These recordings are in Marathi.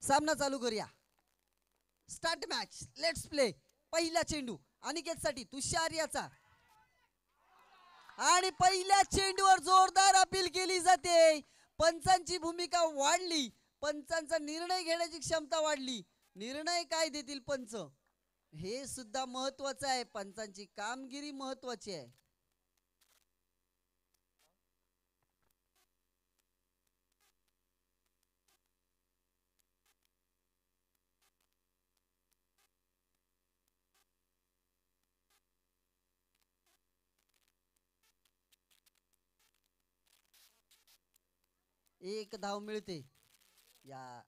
सामना चालू करूया. Start match. Let's play. पहिला चेंडू अनिकेतसाठी तुषार याचा आणि पहिल्या चेंडूवर जोरदार अपील केली जाते. पंचांची भूमिका वाढली, पंचांचा निर्णय घेण्याची क्षमता वाढली. निर्णय काय देतील पंच हे सुद्धा महत्वाचं आहे. पंचांची कामगिरी महत्वाची आहे. एक धाव मिळते. या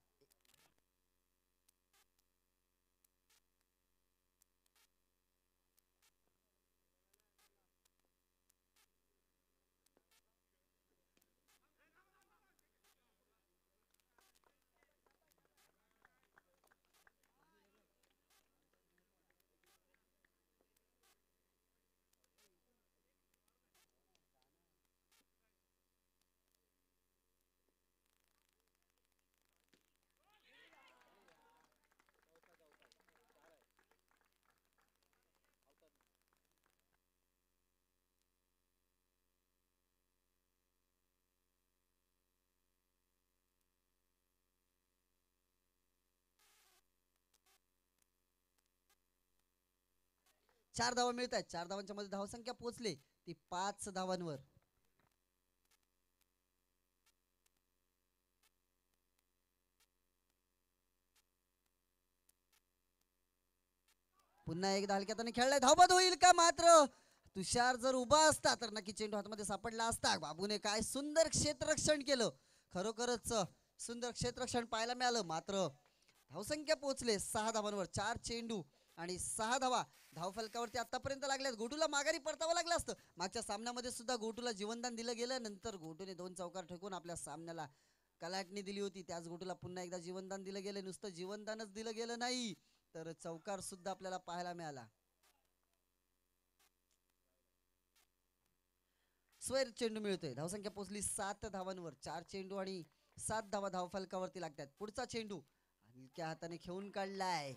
चार धावा मिळत आहेत. 4 धावांच्या मध्ये धावसंख्या पोहोचली ती 5 धावांवर. पुन्हा एकदा हलक्या हाताने खेळलाय. धावबाद होईल का? मात्र तुषार जर उभा असता तर नक्की चेंडू हातमध्ये सापडला असता. बाबूने काय सुंदर क्षेत्ररक्षण केलं. खरोखरच सुंदर क्षेत्ररक्षण पाहायला मिळालं. मात्र धावसंख्या पोहोचले 6 धावांवर. 4 चेंडू आणि 6 धावा धावफलकावरती आतापर्यंत लागल्यात. गोटूला माघारी परतावं लागलं असतं. मागच्या सामन्यामध्ये सुद्धा गोटूला जीवनदान दिलं गेलं. नंतर गोटूने 2 चौकार ठोकून आपल्या सामन्याला कलाटणी दिली होती. त्याच गोटूला पुन्हा एकदा जीवनदान दिलं गेलं. नुसतं जीवनदानच दिलं गेलं नाही तर चौकार सुद्धा आपल्याला पाहायला मिळाला. स्वैर चेंडू मिळतोय. धावसंख्या पोहोचली 7 धावांवर. 4 चेंडू आणि 7 धावा धावफलकावरती लागतात. पुढचा चेंडू हलक्या हाताने खेळून काढलाय.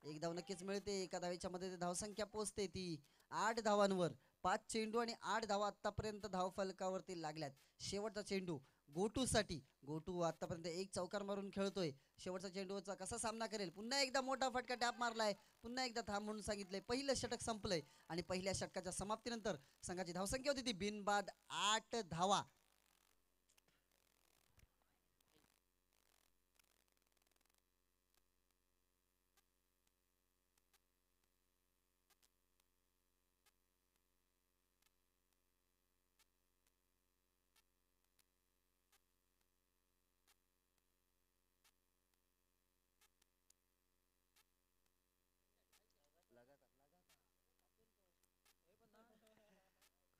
एक धाव नक्कीच मिळते. एका धावेच्या मध्ये धावसंख्या पोहोचते ती 8 धावांवर. 5 चेंडू आणि 8 धावा आतापर्यंत धावफलकावरती लागल्यात. शेवटचा चेंडू गोटूसाठी. गोटू आतापर्यंत 1 चौकार मारून खेळतोय. शेवटचा चेंडूचा कसा सामना करेल? पुन्हा एकदा मोठा फटका टॅप मारलाय. पुन्हा एकदा थांब म्हणून सांगितलंय. पहिलं षटक संपलंय आणि पहिल्या षटकाच्या समाप्तीनंतर संघाची धावसंख्या होती ती बिनबाद 8 धावा.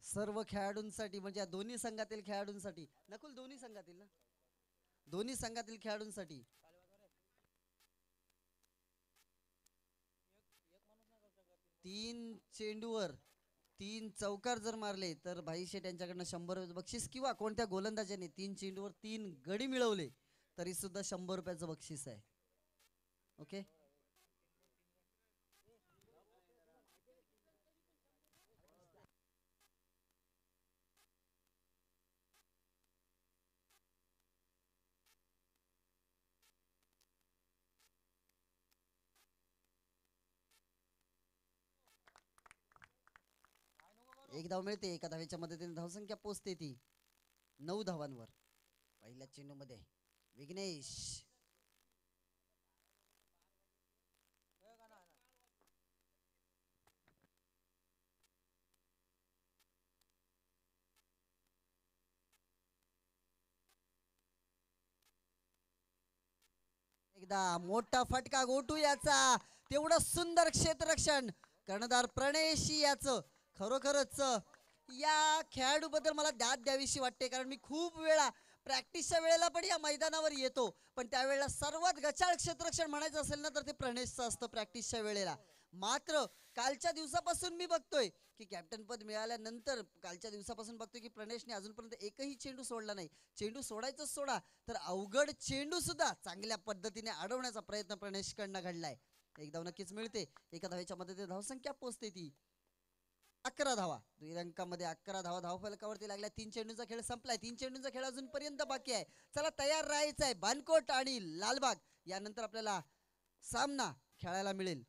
सर्व खेळाडूंसाठी म्हणजे दोन्ही संघातील खेळाडूंसाठी नकुल दोन्ही संघातील ना दोन्ही संघातील खेळाडूंसाठी 3 चेंडूवर 3 चौकार जर मारले तर भाई शेठ यांच्याकडनं 100 रुपये बक्षीस किंवा कोणत्या गोलंदाजाने 3 चेंडूवर 3 गडी मिळवले तरी सुद्धा 100 रुपयाचं बक्षीस आहे. ओके. एक धाव मिळते. एका धावेच्या मदतीने धावसंख्या पोहोचते ती 9 धावांवर. पहिल्या चेंडू मध्ये विघ्नेश एकदा मोठा फटका गोटू याचा. तेवढं सुंदर क्षेत्ररक्षण कर्णधार प्रणेश याचं. खरोखरच या खेळाडूबद्दल मला दाद द्यावीशी वाटते कारण मी खूप वेळा प्रॅक्टिसच्या वेळेला पण या मैदानावर येतो पण त्यावेळेला सर्वात गचाळ क्षेत्ररक्षण म्हणायचं असेल ना तर ते प्रणेशचं असतं प्रॅक्टिसच्या वेळेला. मात्र कालच्या दिवसापासून मी बघतोय की कॅप्टन पद मिळाल्यानंतर कालच्या दिवसापासून बघतोय की प्रणेशने अजूनपर्यंत एकही चेंडू सोडला नाही. चेंडू सोडायचंच सोडा तर अवघड चेंडू सुद्धा चांगल्या पद्धतीने अडवण्याचा प्रयत्न प्रणेशकडनं घडलाय. एक धाव नक्कीच मिळते. एका धावेच्या मदतीने धावसंख्या पोहोचते ती 11 धावा. अंकामध्ये 11 धावा धावफलकावरती लागल्या. 3 चेंडूंचा खेळ संपलाय. 3 चेंडूंचा खेळ अजूनपर्यंत बाकी आहे. चला तयार राहायचं आहे. बानकोट आणि लालबाग यानंतर आपल्याला सामना खेळायला मिळेल.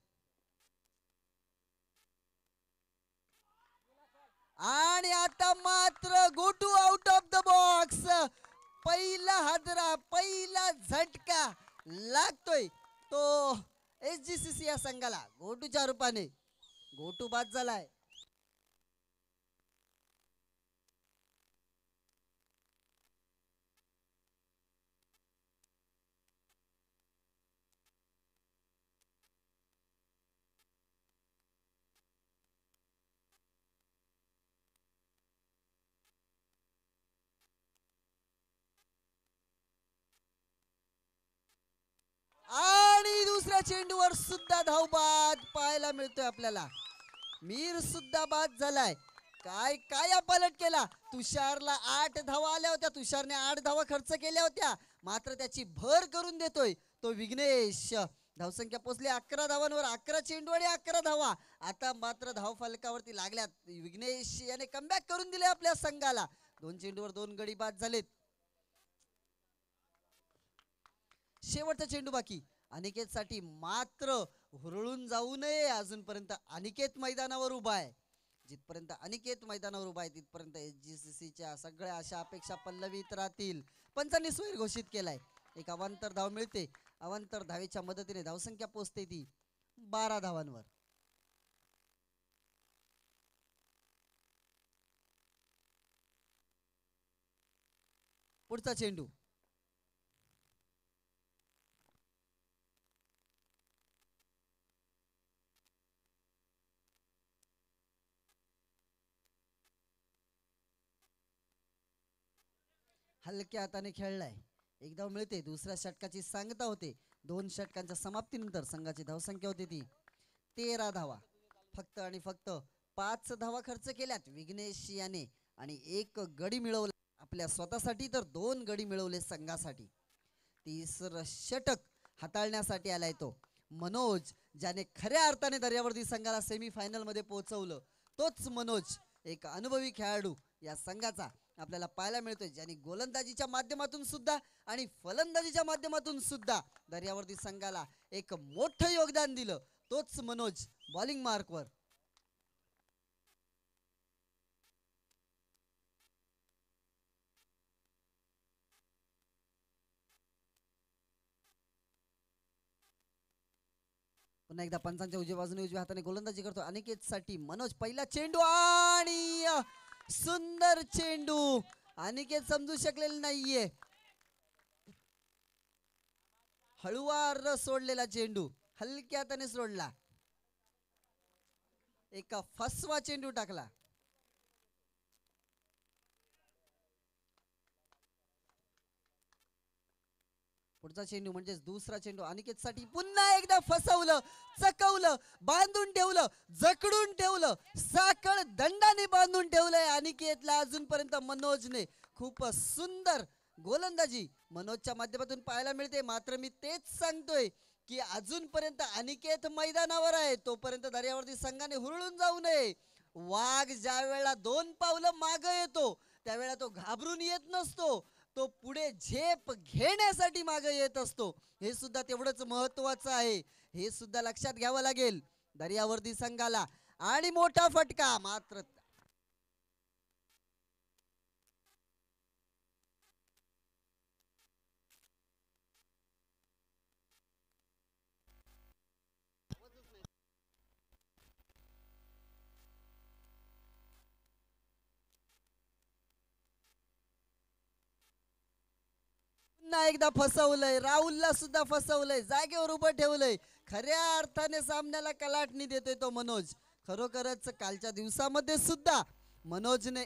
आणि आता मात्र go to out of the box. पहिला हादरा पहिला झटका लागतोय तो SGCC या संघाला. गोटूच्या रूपाने गोटू बाद झालाय. आणि दुसऱ्या चेंडूवर सुद्धा धावबाद पाहायला मिळतोय आपल्याला. मीर सुद्धा बाद झालाय. काय काय पलट केला. तुषारला 8 धावा आल्या होत्या. तुषारने 8 धावा खर्च केल्या होत्या. मात्र त्याची भर करून देतोय तो विघ्नेश. धावसंख्या पोहोचली 11 धावांवर. 11 चेंडू आणि 11 धावा. आता मात्र धाव फलकावरती लागल्यात. विघ्नेश याने कमबॅक करून दिले आपल्या संघाला. 2 चेंडूवर 2 गडी बाद झालेत. शेवटचा चेंडू बाकी अनिकेत साठी. मात्र हुरळून जाऊ नये. अजूनपर्यंत अनिकेत मैदानावर उभा आहे. जिथपर्यंत अनिकेत मैदानावर उभा आहे तिथपर्यंत SGCCच्या सगळ्या अशा अपेक्षा पल्लवीत राहतील. पंचांनी स्वैर घोषित केलाय. एक अवांतर धाव मिळते. अवांतर धावेच्या मदतीने धावसंख्या पोहोचते ती 12 धावांवर. पुढचा चेंडू हलक्या हाताने खेळलाय. एक धाव मिळते. दुसऱ्या षटकाची सांगता होते. 2 षटकांच्या समाप्तीनंतर संघाची धावसंख्या होती ती 13 धावा. फक्त आणि फक्त 5 धावा खर्च केल्यात विघ्नेश याने आणि 1 गडी मिळवला आपल्या स्वतःसाठी तर 2 गडी मिळवले संघासाठी. तिसरं षटक हाताळण्यासाठी आलाय तो मनोज, ज्याने खऱ्या अर्थाने दर्यावर्दी संघाला सेमीफायनल मध्ये पोहोचवलं. तोच मनोज एक अनुभवी खेळाडू या संघाचा आपल्याला पाहायला मिळतोय, ज्यांनी गोलंदाजीच्या माध्यमातून सुद्धा आणि फलंदाजीच्या माध्यमातून सुद्धा दर्यावर्दी संघाला एक मोठं योगदान दिलं. तोच मनोज बॉलिंग मार्कवर. पुन्हा एकदा पंचांच्या उजव्या बाजूने उजव्या हाताने गोलंदाजी करतो अनिकेत साठी मनोज. पहिला चेंडू आणि सुंदर चेंडू. अनिकेत समजू शकलेला नाहीये. हळुवार सोडलेला चेंडू हलक्या हाताने सोडला. एक फसवा चेंडू टाकला. पुढचा चेंडू म्हणजे दुसरा चेंडू अनिकेत साठी. पुन्हा एकदा फसवलं, चकवलं, बांधून ठेवलं, जकडून ठेवलं, साखळ दंडाने बांधून ठेवलंय अनिकेतला अजूनपर्यंत मनोजने. खूप सुंदर गोलंदाजी मनोजच्या माध्यमातून पाहायला मिळते. मात्र मी तेच सांगतोय की अजूनपर्यंत अनिकेत मैदानावर आहे तोपर्यंत दर्यावर्दी संघाने हुरळून जाऊ नये. वाघ ज्या वेळेला 2 पावलं मागे येतो त्यावेळेला तो घाबरून येत नसतो. तो पुढे झेप घेण्यासाठी मागे येत असतो. हे सुद्धा तेवढंच महत्वाचं आहे. हे सुद्धा लक्षात घ्यावं लागेल दर्यावर्दी संघाला. आणि मोठा फटका मात्र पुन्हा एकदा फसवलंय. राहुलला सुद्धा फसवलंय, जागेवर उभं ठेवलंय. खऱ्या अर्थाने सामन्याला कलाटणी देतोय तो मनोज. खरोखरच कालच्या दिवसामध्ये सुद्धा मनोजने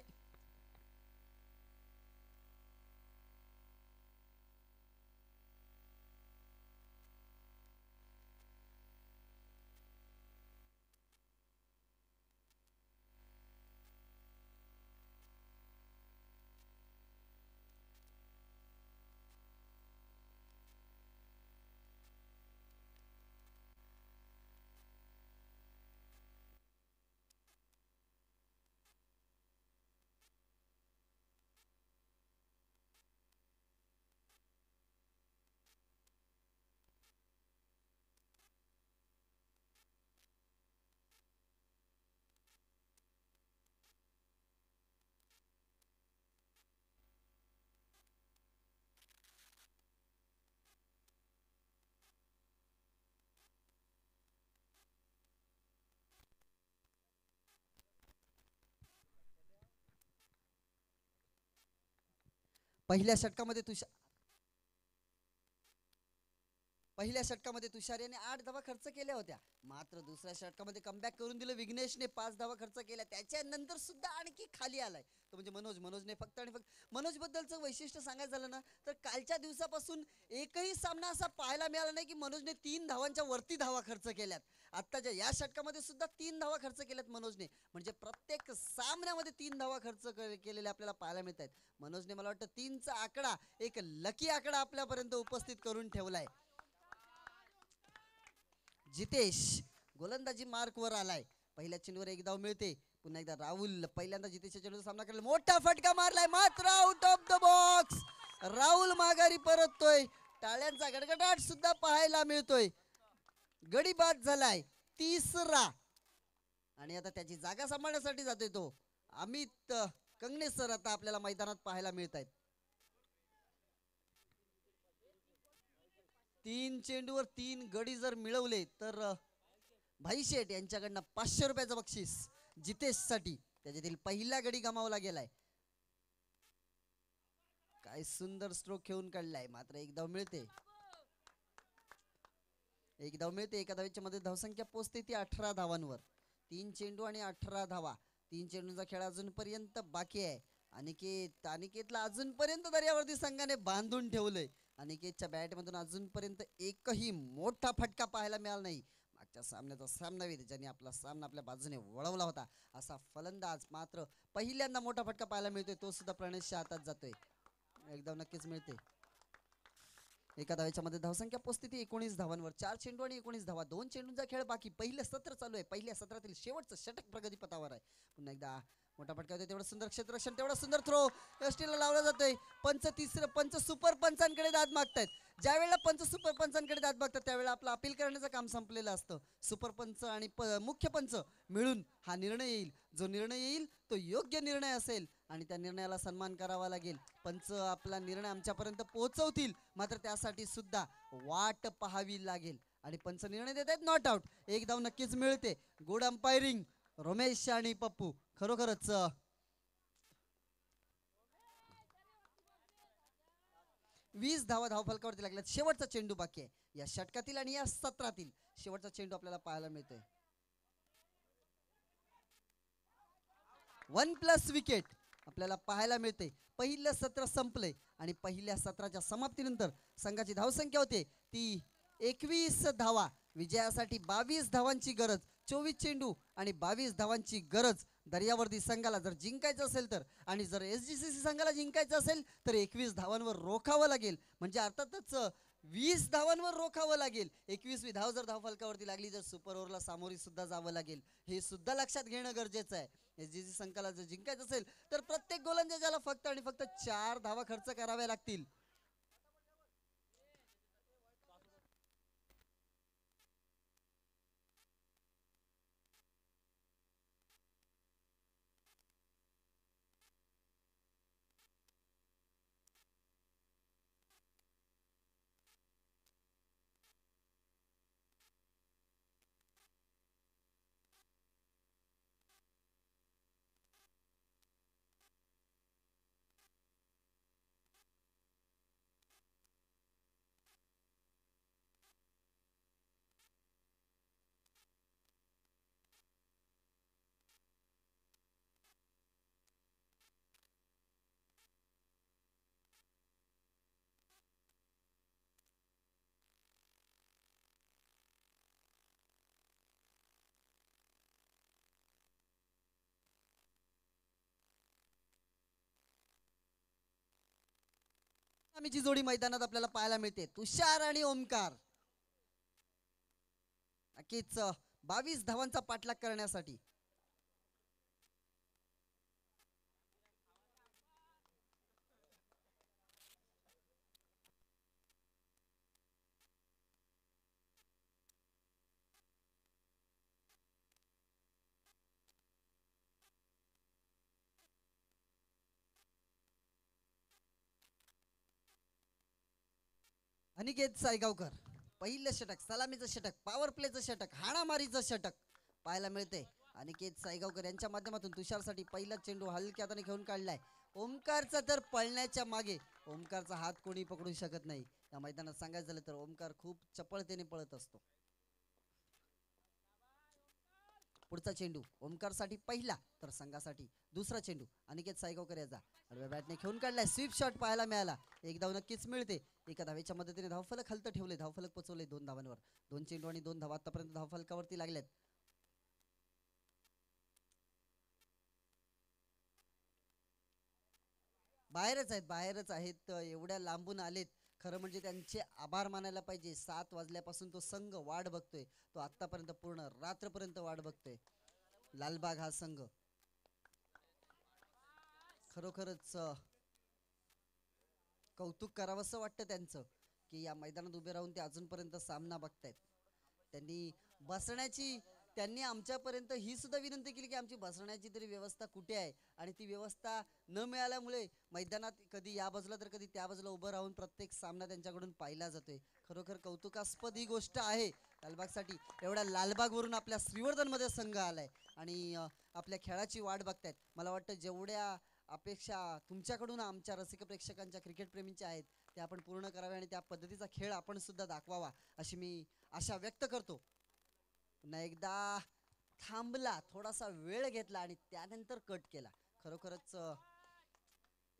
पहिल्या षटकामध्ये तुषार याने 8 धावा खर्च केल्या होत्या. मात्र दुसऱ्या षटकामध्ये कमबॅक करून दिलं विघ्नेशने, 5 धावा खर्च केल्या. त्याच्यानंतर सुद्धा आणखी खाली आलाय तो म्हणजे मनोजने फक्त आणि फक्त मनोज बद्दलचं वैशिष्ट्य सांगायचं झालं ना तर कालच्या दिवसापासून एकही सामना असा पाहायला मिळाला नाही की मनोजने 3 धावांच्या वरती धावा खर्च केल्यात. आत्ताच्या या षटकामध्ये सुद्धा 3 धावा खर्च केल्यात मनोजने, म्हणजे प्रत्येक सामन्यामध्ये 3 धावा खर्च केलेले आपल्याला पाहायला मिळत आहेत. मनोजने मला वाटतं 3चा आकडा एक लकी आकडा आपल्यापर्यंत उपस्थित करून ठेवलाय. जितेश गोलंदाजी मार्क वर आलाय. पहिल्या चेंडूवर एक धाव मिळते. पुन्हा एकदा राहुल पहिल्यांदा जितेशच्या चेंडूचा सामना करेल. मोठा फटका मारलाय मात्र out of the box. Rahul माघारी परततोय. टाळ्यांचा गडगडाट सुद्धा पाहायला मिळतोय. गडी बाद झालाय 3रा आणि आता त्याची जागा सांभाळण्यासाठी जातोय तो अमित कंगणे सर आता आपल्याला मैदानात पाहायला मिळत आहेत. 3 चेंडूवर 3 गडी जर मिळवले तर भाई शेठ यांच्याकडनं 500 रुपयाचं बक्षीस जितेश साठी. त्याच्यातील पहिला गडी गमावला गेलाय. काय सुंदर स्ट्रोक खेळून काढलाय. मात्र एक धाव मिळते. एका धावेच्या मध्ये धावसंख्या पोहोचते ती 18 धावांवर. 3 चेंडू आणि 18 धावा. 3 चेंडूंचा खेळ अजूनपर्यंत बाकी आहे. अनिकेतला अजूनपर्यंत दर्यावर्ती संघाने बांधून ठेवलंय. अनिकेतच्या बॅटमधून अजूनपर्यंत एकही मोठा फटका पाहायला मिळाला नाही. मागच्या सामन्याचा सामनावीर ज्यांनी आपला सामना आपल्या बाजूने वळवला होता असा फलंदाज मात्र पहिल्यांदा मोठा फटका पाहायला मिळतोय. तो सुद्धा प्रणेशच्या हातात जातोय. एक धाव नक्कीच मिळते. एका धावेच्या मध्ये धावसंख्या पोहोचते ती 19 धावांवर. 4 चेंडू आणि 19 धावा. 2 चेंडूंचा खेळ बाकी. पहिलं सत्र चालू आहे. पहिल्या सत्रातील शेवटचं षटक प्रगतीपथावर आहे. पुन्हा एकदा मोठा फटका होते. तेवढं सुंदर क्षेत्ररक्षण, तेवढा सुंदर थ्रो यष्टीला लावला जातोय. पंच सुपर पंचांकडे दाद मागतायत. ज्या वेळेला पंच सुपर पंचांकडे दाद मागतात त्यावेळेला आपलं अपील करण्याचं काम संपलेलं असतं. सुपर पंच आणि मुख्य पंच मिळून हा निर्णय येईल. जो निर्णय येईल तो योग्य निर्णय असेल आणि त्या निर्णयाला सन्मान करावा लागेल. पंच आपला निर्णय आमच्यापर्यंत पोहोचवतील मात्र त्यासाठी सुद्धा वाट पाहावी लागेल. आणि पंच निर्णय देत आहेत नॉट आउट. एक धाव नक्कीच मिळते. गुड अंपायरिंग रमेश आणि पप्पू. खरोखरच 20 धावा धावफलकावरती लागल्यात. शेवटचा चेंडू बाकी आहे या षटकातील आणि या सत्रातील शेवटचा चेंडू आपल्याला पाहायला मिळतोय. 1+ विकेट आपल्याला पाहायला मिळते. पहिलं सत्र संपलंय आणि पहिल्या सत्राच्या समाप्तीनंतर संघाची धावसंख्या होते ती 21 धावा. विजयासाठी 22 धावांची गरज. 24 चेंडू आणि 22 धावांची गरज दर्यावर्ती संघाला जर जिंकायचं असेल तर. आणि जर SGCC संघाला जिंकायचं असेल तर 21 धावांवर रोखावं लागेल. म्हणजे अर्थातच 20 धावांवर रोखावं लागेल. 21वी धाव जर धावफलकावरती लागली तर सुपर ओव्हरला सामोरी सुद्धा जावं लागेल. हे सुद्धा लक्षात घेणं गरजेचं आहे. SGCC संघाला जर जिंकायचं असेल तर प्रत्येक गोलंदाजाला फक्त आणि फक्त 4 धावा खर्च कराव्या लागतील. आम्हीची जोडी मैदानात आपल्याला पाहायला मिळते. तुषार आणि ओमकार नक्कीच 22 धावांचा पाठलाग करण्यासाठी. अनिकेत सायगावकर पहिलं षटक, सलामीचं षटक, पॉवर प्लेचं षटक, हाणामारीचं षटक पाहायला मिळते. अनिकेत सायगावकर यांच्या माध्यमातून तुषारसाठी पहिला चेंडू हलक्या हाताने घेऊन काढलाय. ओमकारचा तर पळण्याच्या मागे ओमकारचा हात कोणी पकडू शकत नाही. या मैदानात सांगायचं झालं तर ओमकार खूप चपळतेने पळत असतो. पुढचा चेंडू ओमकारसाठी पहिला, तर संघासाठी दुसरा चेंडू अनिकेत सायगावकर याचा आडव्या बॅटने खेळून काढलाय. स्वीप शॉट पाहायला मिळाला. एक धाव नक्कीच मिळते. एका धावेच्या मदतीने धावफलक हलत ठेवले, धावफलक पोचवले 2 धावांवर. 2 चेंडू आणि 2 धावा आतापर्यंत धावफलकावरती लागल्यात. बाहेरच आहेत एवढ्या लांबून आलेत. खरं म्हणजे त्यांचे आभार मानायला पाहिजे. 7 वाजल्यापासून तो संघ वाट बघतोय. तो आतापर्यंत पूर्ण रात्रपर्यंत वाट बघतोय. लालबाग हा संघ खरोखरच कौतुक करावंसं वाटतं त्यांचं, की या मैदानात उभे राहून ते अजूनपर्यंत सामना बघतायत. त्यांनी बसण्याची त्यांनी आमच्यापर्यंत ही सुद्धा विनंती केली की आमची बसण्याची तरी व्यवस्था कुठे आहे, आणि ती व्यवस्था न मिळाल्यामुळे मैदानात कधी या बाजूला तर कधी त्या बाजूला उभं राहून प्रत्येक सामना त्यांच्याकडून पाहिला जातोय. खरोखर कौतुकास्पद ही गोष्ट आहे लालबागसाठी. एवढ्या लालबागवरून आपल्या श्रीवर्धनमध्ये संघ आलाय आणि आपल्या खेळाची वाट बघतायत. मला वाटतं जेवढ्या अपेक्षा तुमच्याकडून आमच्या रसिक प्रेक्षकांच्या क्रिकेट प्रेमींच्या आहेत ते आपण पूर्ण करावे आणि त्या पद्धतीचा खेळ आपण सुद्धा दाखवावा अशी मी आशा व्यक्त करतो. पुन्हा एकदा थांबला, थोडासा वेळ घेतला आणि त्यानंतर कट केला. खरोखरच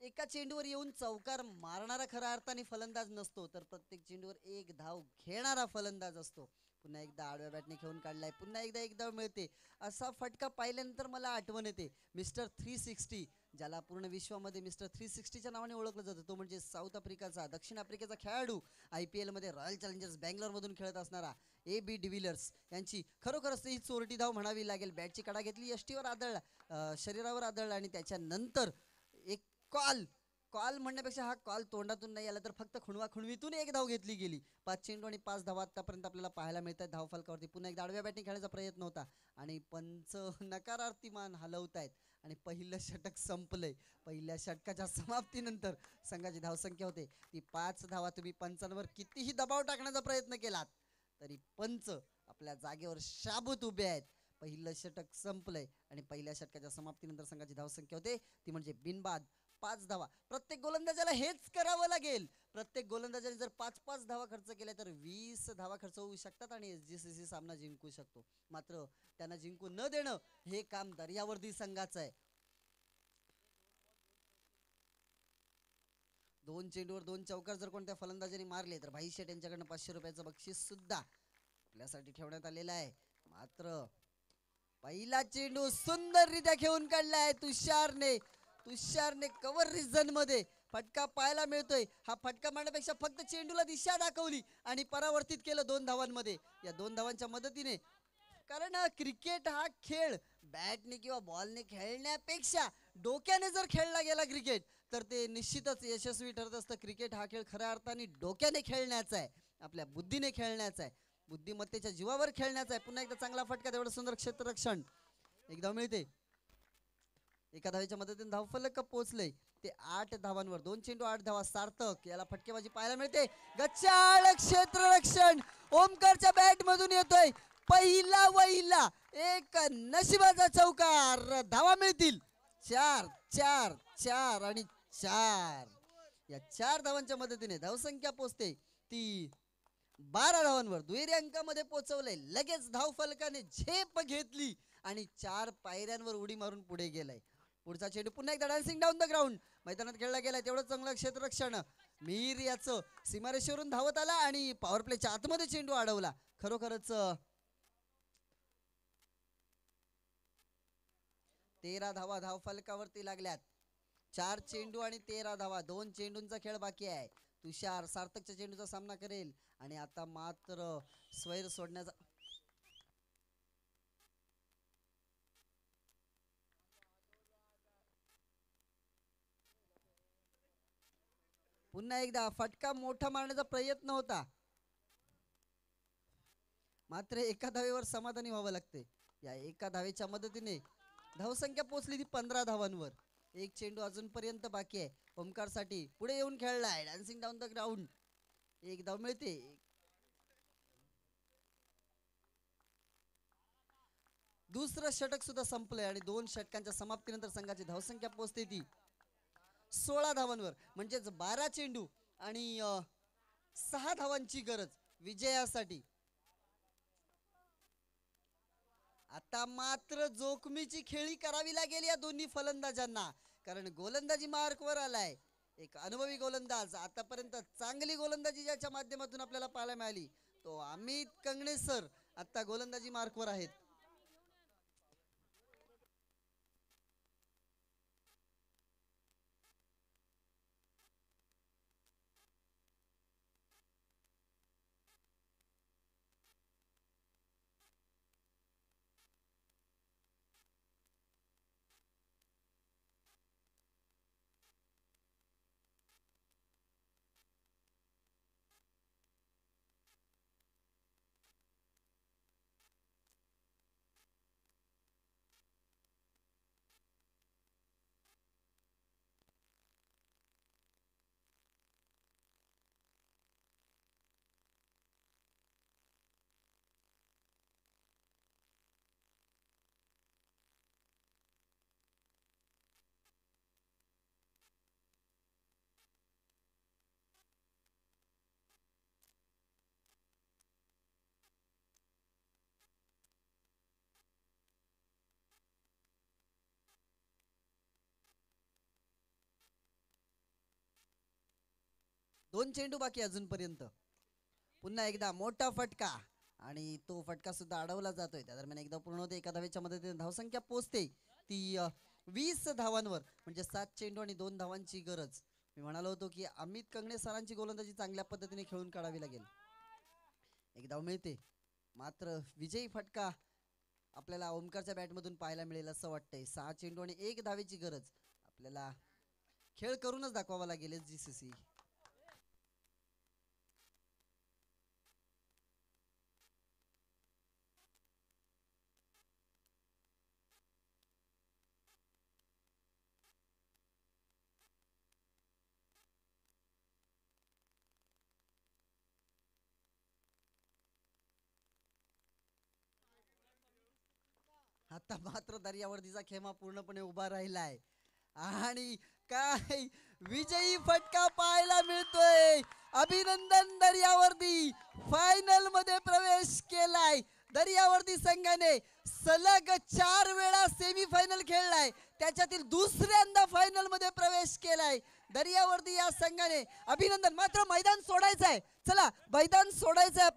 एका चेंडूवर येऊन चौकार मारणारा खऱ्या अर्थाने फलंदाज नसतो, तर प्रत्येक चेंडूवर एक धाव घेणारा फलंदाज असतो. पुन्हा एकदा आडव्या बॅटने खेळून काढलाय. पुन्हा एकदा एक धाव मिळते. असा फटका पाहिल्यानंतर मला आठवण येते मिस्टर 360, ज्याला पूर्ण विश्वामध्ये मिस्टर 360च्या नावाने ओळखलं जातं. तो म्हणजे साऊथ आफ्रिकाचा, दक्षिण आफ्रिकेचा खेळाडू, IPL मध्ये रॉयल चॅलेंजर्स बँगलोरमधून खेळत असणारा AB डिव्हिलियर्स यांची खरोखरच ही चोरटी धाव म्हणावी लागेल. बॅटची कडा घेतली, यष्टीवर आदळला, शरीरावर आदळला आणि त्याच्यानंतर एक कॉल कॉल म्हणण्यापेक्षा हा कॉल तोंडातून नाही आला तर फक्त खुणवा खुणवीतून एक धाव घेतली गेली. 5 चेंडू आणि 5 धावा आतापर्यंत आपल्याला पाहायला मिळतात धावफलकावरती. पुन्हा एकदा आडव्या बॅटिंग खेळण्याचा प्रयत्न होता आणि पंच नकारार्थी मान हलवतायत आणि पहिलं षटक संपलंय. पहिल्या षटकाच्या समाप्तीनंतर संघाची धावसंख्या होते ती 5 धावा. तुम्ही पंचांवर कितीही दबाव टाकण्याचा प्रयत्न केलात तरी पंच आपल्या जागेवर शाबूत उभे आहेत. पहिलं षटक संपलंय आणि पहिल्या षटकाच्या समाप्तीनंतर संघाची धावसंख्या होते ती म्हणजे बिनबाद 5 धावा. प्रत्येक गोलंदाजाला हेच करावं लागेल. प्रत्येक गोलंदाजाने जर 5-5 धावा खर्च केल्या तर 20 धावा खर्च होऊ शकतात आणि SGCC सामना जिंकू शकतो. मात्र त्यांना जिंकू न देणं हे काम दर्यावर्दी संघाचं आहे. 2 चेंडूवर 2 चौकार जर कोणत्या फलंदाजाने मारले तर भाई शेठ यांच्याकडनं 500 रुपयाचं बक्षीस सुद्धा आपल्यासाठी ठेवण्यात आलेलं आहे. मात्र पहिला चेंडू सुंदररित्या खेळून काढलाय तुषारने कव्हर रिझन मध्ये फटका पाहायला मिळतोय. हा फटका मारण्यापेक्षा फक्त चेंडूला दिशा दाखवली आणि परावर्तित केलं 2 धावांमध्ये. या 2 धावांच्या मदतीने, कारण क्रिकेट हा खेळ बॅटने किंवा बॉलने खेळण्यापेक्षा डोक्याने जर खेळला गेला क्रिकेट तर ते निश्चितच यशस्वी ठरत असतं. क्रिकेट हा खेळ खऱ्या अर्थाने डोक्याने खेळण्याचा आहे, आपल्या बुद्धीने खेळण्याचा आहे, बुद्धिमत्तेच्या जीवावर खेळण्याचा आहे. पुन्हा एकदा चांगला फटका, तेवढं सुंदर क्षेत्ररक्षण. एकदा मिळते. एका धावेच्या मदतीने धावफलक पोहोचले ते 8 धावांवर. 2 चेंडू 8 धावा. सार्थक याला फटकेबाजी पाहायला मिळते. गच्चाळ क्षेत्ररक्षण ओमकारच्या बॅट मधून येतोय. पहिला वहिला एक नशिबाचा चौकार. धावा मिळतील 4 4 4 आणि 4. या 4 धावांच्या मदतीने धावसंख्या पोहोचते ती 12 धावांवर. दुहेरी अंकामध्ये पोहोचवलंय. लगेच धावफलकाने झेप घेतली आणि 4 पायऱ्यांवर उडी मारून पुढे गेलाय. पुढचा चेंडू पुन्हा एकदा डान्सिंग डाऊन द ग्राउंड मैदानात खेळला गेलाय. तेवढं चांगलं क्षेत्ररक्षण. मीर याचं सीमारेषेवरून धावत आला आणि पॉवर प्लेच्या आतमध्ये चेंडू अडवला. खरोखरच 13 धावा धावफलकावरती लागल्यात. 4 चेंडू आणि 13 धावा. 2 चेंडूंचा खेळ बाकी आहे. तुषार सार्थकच्या चेंडूचा सामना करेल आणि आता मात्र स्वैर सोडण्याचा पुन्हा एकदा फटका मोठा मारण्याचा प्रयत्न होता, मात्र एका धावेवर समाधानी व्हावं लागते. या एका धावेच्या मदतीने धावसंख्या पोहोचली ती 15 धावांवर. एक चेंडू अजूनपर्यंत बाकी आहे ओमकार साठी. पुढे येऊन खेळलाय डान्सिंग डाऊन द ग्राउंड. एक धाव मिळते. दुसरं षटक सुद्धा संपलंय आणि 2 षटकांच्या समाप्तीनंतर संघाची धावसंख्या पोहोचते ती 16 धावांवर, म्हणजेच 12 चेंडू आणि 6 धावांची गरज विजयासाठी. आता मात्र जोखमीची खेळी करावी लागेल या दोन्ही फलंदाजांना, कारण गोलंदाजी मार्कवर आलाय. एक अनुभवी गोलंदाज, आतापर्यंत चांगली गोलंदाजी ज्याच्या माध्यमातून आपल्याला पाहायला मिळाली तो अमित कंगणे सर आता गोलंदाजी मार्कवर आहेत. दोन चेंडू बाकी अजूनपर्यंत. पुन्हा एकदा मोठा फटका आणि तो फटका सुद्धा अडवला जातोय. त्या दरम्यान एकदा पूर्ण होते, एका धावेच्या मदतीने धावसंख्या पोहोचते ती 20 धावांवर, म्हणजे 7 चेंडू आणि 2 धावांची गरज. मी म्हणालो होतो की अमित कंगणे सरांची गोलंदाजी चांगल्या पद्धतीने खेळून काढावी लागेल. एक धाव मिळते, मात्र विजयी फटका आपल्याला ओमकारच्या बॅटमधून पाहायला मिळेल असं वाटतंय. 6 चेंडू आणि 1 धावेची गरज आपल्याला खेळ करूनच दाखवावा लागेल जीसीसी. आता मात्र दर्यावर्दीचा खेमा पूर्णपणे उभा राहिलाय आणि काय विजयी फटका पाहायला मिळतोय. अभिनंदन, दर्यावर्दी फायनल मध्ये प्रवेश केलाय. दर्यावर्दी संघाने सलग 4 वेळा सेमीफायनल खेळलाय, त्याच्यातील दुसऱ्यांदा फायनल मध्ये प्रवेश केलाय दर्यावर्दी या संघाने. अभिनंदन. मात्र मैदान सोडायचंय, चला मैदान सोडायचंय.